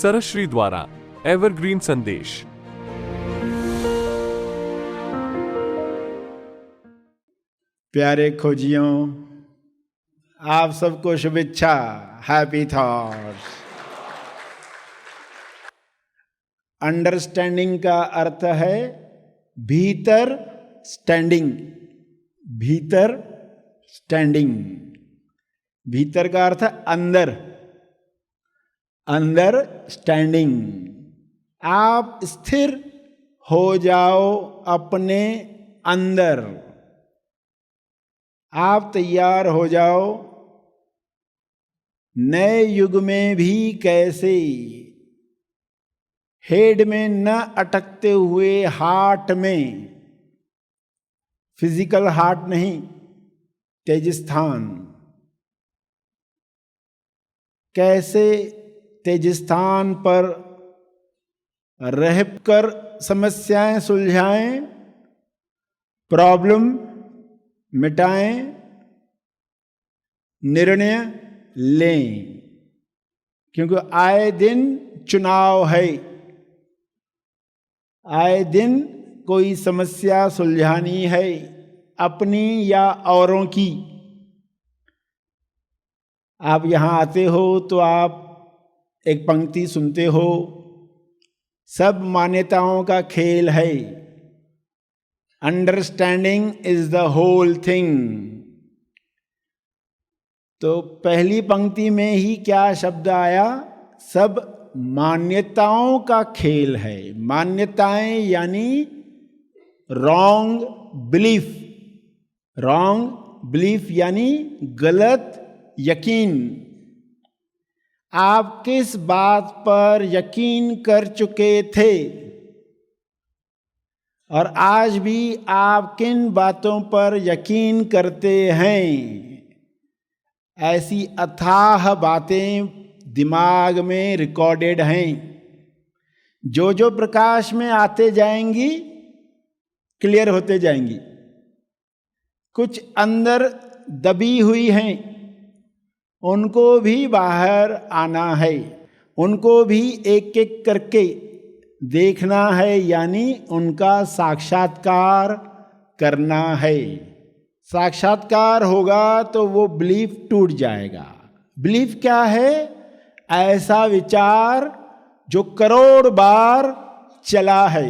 सरश्री द्वारा एवरग्रीन संदेश। प्यारे खोजियों, आप सबको शुभेच्छा, हैप्पी थॉट्स। अंडरस्टैंडिंग का अर्थ है भीतर स्टैंडिंग। भीतर स्टैंडिंग, भीतर का अर्थ अंदर, अंदर स्टैंडिंग। आप स्थिर हो जाओ अपने अंदर, आप तैयार हो जाओ नए युग में भी कैसे हेड में न अटकते हुए हार्ट में, फिजिकल हार्ट नहीं, तेजस्थान, कैसे तेजस्थान पर रहकर समस्याएं सुलझाएं, प्रॉब्लम मिटाएं, निर्णय लें। क्योंकि आए दिन चुनाव है, आए दिन कोई समस्या सुलझानी है, अपनी या औरों की। आप यहां आते हो तो आप एक पंक्ति सुनते हो, सब मान्यताओं का खेल है, understanding is the whole thing. तो पहली पंक्ति में ही क्या शब्द आया? सब मान्यताओं का खेल है। मान्यताएं यानी रॉन्ग बिलीफ, रॉन्ग बिलीफ यानी गलत यकीन। आप किस बात पर यकीन कर चुके थे और आज भी आप किन बातों पर यकीन करते हैं, ऐसी अथाह बातें दिमाग में रिकॉर्डेड हैं। जो जो प्रकाश में आते जाएंगी क्लियर होते जाएंगी। कुछ अंदर दबी हुई हैं, उनको भी बाहर आना है, उनको भी एक एक करके देखना है, यानी उनका साक्षात्कार करना है। साक्षात्कार होगा तो वो बिलीफ टूट जाएगा। बिलीफ क्या है? ऐसा विचार जो करोड़ बार चला है,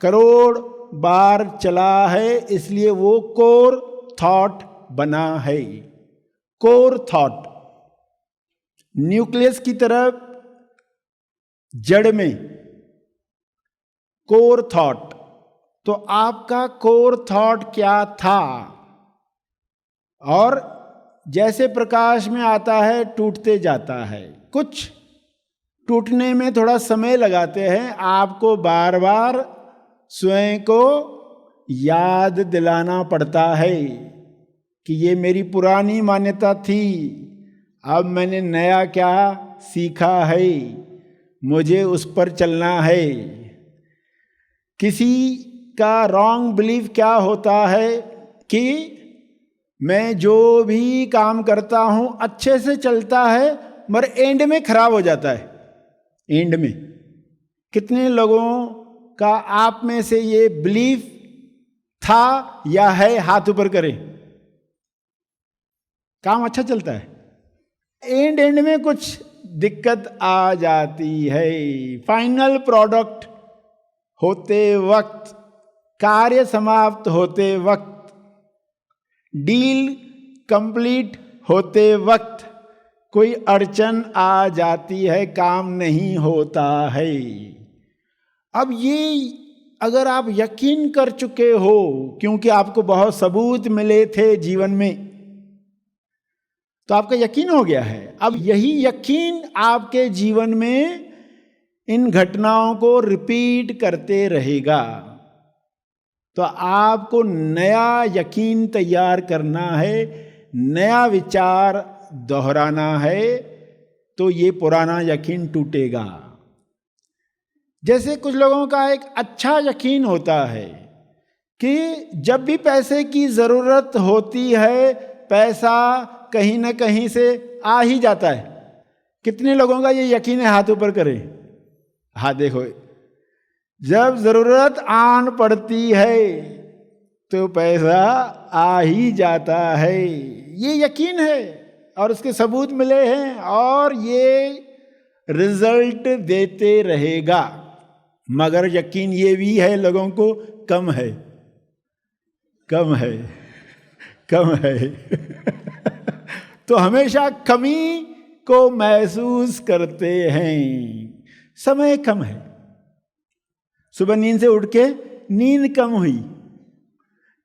करोड़ बार चला है, इसलिए वो कोर थॉट बना है। कोर थॉट न्यूक्लियस की तरफ, जड़ में कोर थॉट। तो आपका कोर थॉट क्या था? और जैसे प्रकाश में आता है टूटते जाता है। कुछ टूटने में थोड़ा समय लगाते हैं, आपको बार बार स्वयं को याद दिलाना पड़ता है कि ये मेरी पुरानी मान्यता थी, अब मैंने नया क्या सीखा है, मुझे उस पर चलना है। किसी का रॉन्ग बिलीफ क्या होता है कि मैं जो भी काम करता हूं अच्छे से चलता है, मगर एंड में खराब हो जाता है। एंड में कितने लोगों का आप में से ये बिलीफ था या है? हाथ ऊपर करें। काम अच्छा चलता है, एंड में कुछ दिक्कत आ जाती है। फाइनल प्रोडक्ट होते वक्त, कार्य समाप्त होते वक्त, डील कंप्लीट होते वक्त कोई अड़चन आ जाती है, काम नहीं होता है। अब ये अगर आप यकीन कर चुके हो, क्योंकि आपको बहुत सबूत मिले थे जीवन में, तो आपका यकीन हो गया है। अब यही यकीन आपके जीवन में इन घटनाओं को रिपीट करते रहेगा। तो आपको नया यकीन तैयार करना है, नया विचार दोहराना है, तो ये पुराना यकीन टूटेगा। जैसे कुछ लोगों का एक अच्छा यकीन होता है कि जब भी पैसे की जरूरत होती है, पैसा कहीं ना कहीं से आ ही जाता है। कितने लोगों का ये यकीन है? हाथ ऊपर करें। हाँ देखो, जब जरूरत आन पड़ती है तो पैसा आ ही जाता है, ये यकीन है और उसके सबूत मिले हैं और ये रिजल्ट देते रहेगा। मगर यकीन ये भी है लोगों को कम है, कम है, कम है। तो हमेशा कमी को महसूस करते हैं। समय कम है, सुबह नींद से उठ के नींद कम हुई,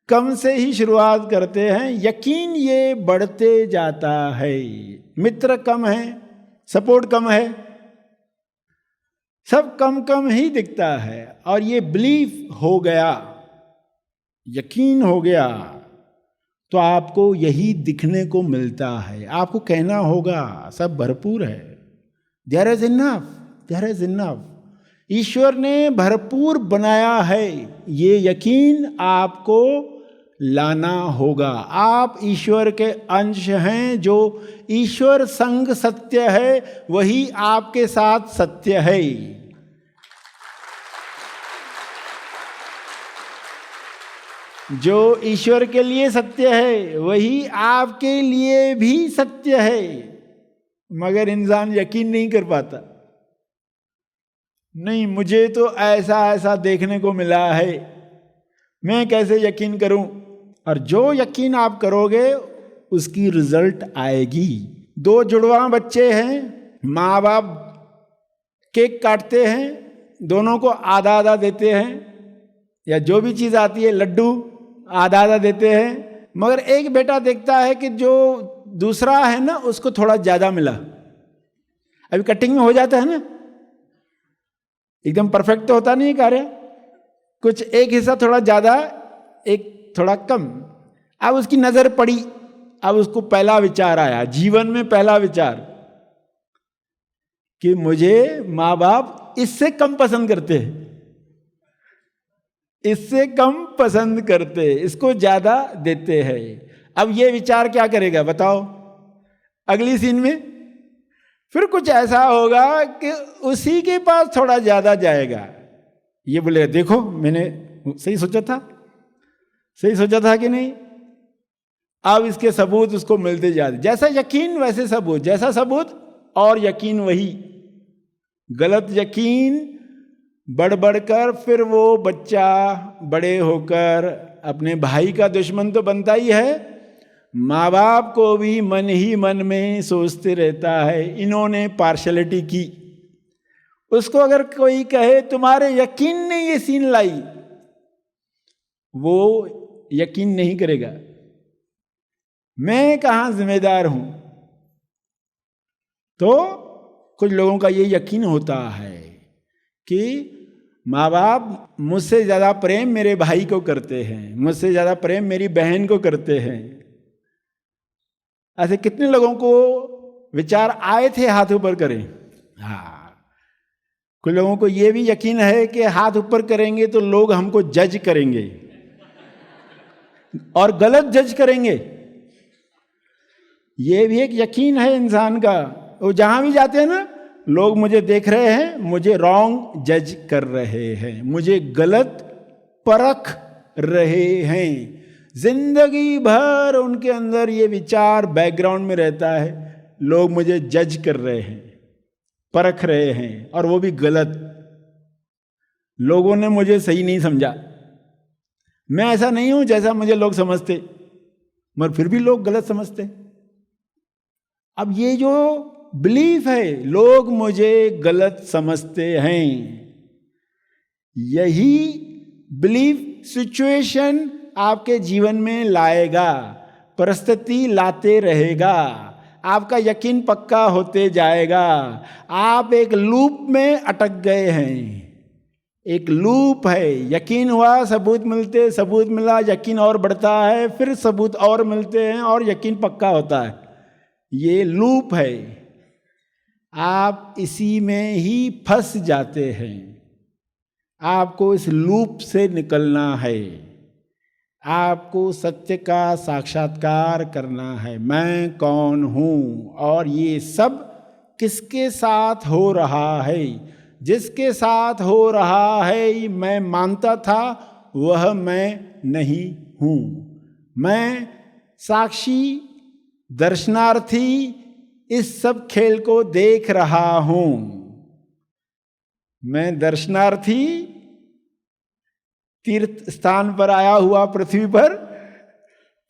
कम से ही शुरुआत करते हैं, यकीन ये बढ़ते जाता है। मित्र कम है, सपोर्ट कम है, सब कम कम ही दिखता है और ये बिलीफ हो गया, यकीन हो गया तो आपको यही दिखने को मिलता है। आपको कहना होगा सब भरपूर है, there is enough, there is enough. ईश्वर ने भरपूर बनाया है, ये यकीन आपको लाना होगा। आप ईश्वर के अंश हैं, जो ईश्वर संग सत्य है वही आपके साथ सत्य है। जो ईश्वर के लिए सत्य है वही आपके लिए भी सत्य है, मगर इंसान यकीन नहीं कर पाता। नहीं, मुझे तो ऐसा ऐसा देखने को मिला है, मैं कैसे यकीन करूं? और जो यकीन आप करोगे उसकी रिजल्ट आएगी। दो जुड़वा बच्चे हैं, माँ बाप केक काटते हैं, दोनों को आधा आधा देते हैं, या जो भी चीज़ आती है लड्डू आधा आधा देते हैं, मगर एक बेटा देखता है कि जो दूसरा है ना उसको थोड़ा ज़्यादा मिला। अभी कटिंग में हो जाता है ना, एकदम परफेक्ट तो होता नहीं कार्य, कुछ एक हिस्सा थोड़ा ज़्यादा एक थोड़ा कम। अब उसकी नज़र पड़ी, अब उसको पहला विचार आया, जीवन में पहला विचार कि मुझे माँ बाप इससे कम पसंद करते हैं, इससे कम पसंद करते, इसको ज्यादा देते हैं। अब ये विचार क्या करेगा बताओ? अगली सीन में फिर कुछ ऐसा होगा कि उसी के पास थोड़ा ज्यादा जाएगा। ये बोले देखो मैंने सही सोचा था, सही सोचा था कि नहीं। अब इसके सबूत उसको मिलते जाते, जैसा यकीन वैसे सबूत, जैसा सबूत और यकीन वही। गलत यकीन बढ़ बढ़कर फिर वो बच्चा बड़े होकर अपने भाई का दुश्मन तो बनता ही है, माँ बाप को भी मन ही मन में सोचते रहता है इन्होंने पार्शलिटी की। उसको अगर कोई कहे तुम्हारे यकीन ने ये सीन लाई, वो यकीन नहीं करेगा, मैं कहाँ जिम्मेदार हूं। तो कुछ लोगों का ये यकीन होता है कि माँ बाप मुझसे ज़्यादा प्रेम मेरे भाई को करते हैं, मुझसे ज़्यादा प्रेम मेरी बहन को करते हैं। ऐसे कितने लोगों को विचार आए थे? हाथ ऊपर करें। हाँ, कुछ लोगों को ये भी यकीन है कि हाथ ऊपर करेंगे तो लोग हमको जज करेंगे और गलत जज करेंगे। ये भी एक यकीन है इंसान का। वो जहां भी जाते हैं ना, लोग मुझे देख रहे हैं, मुझे रॉन्ग जज कर रहे हैं, मुझे गलत परख रहे हैं। जिंदगी भर उनके अंदर ये विचार बैकग्राउंड में रहता है, लोग मुझे जज कर रहे हैं, परख रहे हैं, और वो भी गलत। लोगों ने मुझे सही नहीं समझा, मैं ऐसा नहीं हूं जैसा मुझे लोग समझते, मगर फिर भी लोग गलत समझते। अब ये जो बिलीफ है लोग मुझे गलत समझते हैं, यही बिलीफ सिचुएशन आपके जीवन में लाएगा, परिस्थिति लाते रहेगा, आपका यकीन पक्का होते जाएगा। आप एक लूप में अटक गए हैं, एक लूप है। यकीन हुआ, सबूत मिलते, सबूत मिला, यकीन और बढ़ता है, फिर सबूत और मिलते हैं और यकीन पक्का होता है। ये लूप है, आप इसी में ही फंस जाते हैं। आपको इस लूप से निकलना है, आपको सत्य का साक्षात्कार करना है। मैं कौन हूं और ये सब किसके साथ हो रहा है। जिसके साथ हो रहा है मैं मानता था, वह मैं नहीं हूं। मैं साक्षी दर्शनार्थी इस सब खेल को देख रहा हूं। मैं दर्शनार्थी तीर्थ स्थान पर आया हुआ,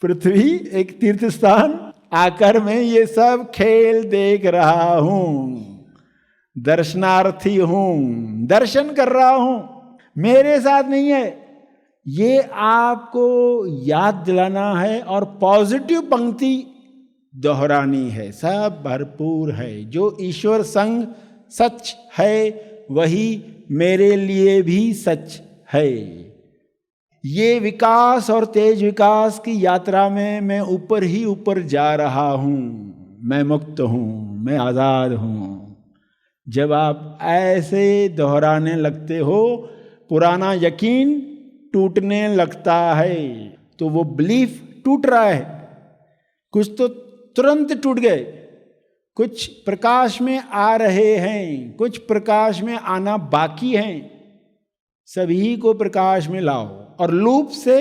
पृथ्वी एक तीर्थ स्थान आकर मैं ये सब खेल देख रहा हूं। दर्शनार्थी हूं, दर्शन कर रहा हूं, मेरे साथ नहीं है। ये आपको याद दिलाना है और पॉजिटिव पंक्ति दोहरानी है। सब भरपूर है। जो ईश्वर संग सच है वही मेरे लिए भी सच है। ये विकास और तेज विकास की यात्रा में मैं ऊपर ही ऊपर जा रहा हूं। मैं मुक्त हूं, मैं आजाद हूं। जब आप ऐसे दोहराने लगते हो, पुराना यकीन टूटने लगता है। तो वो बिलीफ टूट रहा है। कुछ तो तुरंत टूट गए, कुछ प्रकाश में आ रहे हैं, कुछ प्रकाश में आना बाकी हैं। सभी को प्रकाश में लाओ और लूप से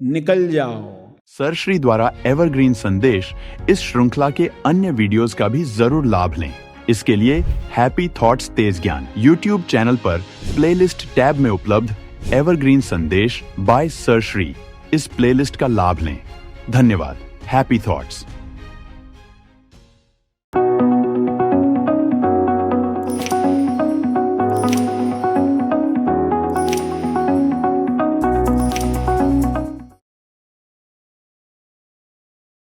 निकल जाओ। सर श्री द्वारा एवरग्रीन संदेश इस श्रृंखला के अन्य वीडियोस का भी जरूर लाभ लें। इसके लिए हैप्पी थॉट्स तेज ज्ञान यूट्यूब चैनल पर प्लेलिस्ट टैब में उपलब्ध एवरग्रीन संदेश बाय सर श्री इस प्लेलिस्ट का लाभ लें। धन्यवाद। Happy thoughts.